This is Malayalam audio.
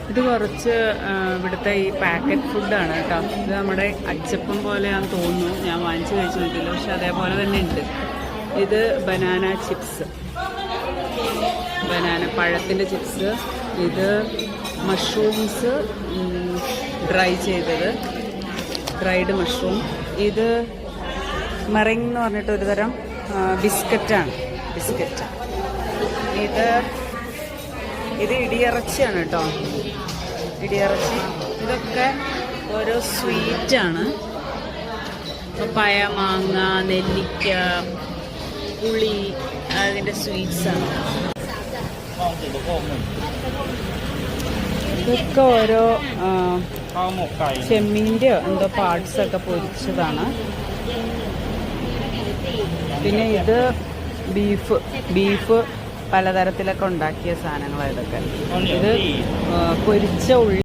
ഇത് കുറച്ച് ഇവിടുത്തെ ഈ പാക്കറ്റ് ഫുഡാണ് കേട്ടോ. ഇത് നമ്മുടെ അച്ചപ്പം പോലെയാണെന്ന് തോന്നുന്നു. ഞാൻ വാങ്ങിച്ച് കഴിച്ച് നോക്കിയില്ല, പക്ഷെ അതേപോലെ തന്നെ ഉണ്ട്. ഇത് ബനാന ചിപ്സ്, ബനാന പഴത്തിൻ്റെ ചിപ്സ്. ഇത് മഷ്റൂംസ് ഡ്രൈ ചെയ്തത്, ഡ്രൈഡ് മഷ്റൂം. ഇത് മെറിങ് എന്ന് പറഞ്ഞിട്ട് ഒരു തരം ബിസ്ക്കറ്റാണ്, ബിസ്ക്കറ്റ്. ഇത് ഇടിയിറച്ചിയാണ് കേട്ടോ, ഇടിയിറച്ചി. ഇതൊക്കെ ഓരോ സ്വീറ്റാണ്. പപ്പായ, മാങ്ങ, നെല്ലിക്ക, പുളി, അതിൻ്റെ സ്വീറ്റ്സാണ്. ഇതൊക്കെ ഓരോ ചെമ്മീൻ്റെയോ എന്തോ പാർട്സൊക്കെ പൊരിച്ചതാണ്. പിന്നെ ഇത് ബീഫ് പലതരത്തിലൊക്കെ ഉണ്ടാക്കിയ സാധനങ്ങളാണ് ഇതൊക്കെ. ഇത് പൊരിച്ച ഉള്ളി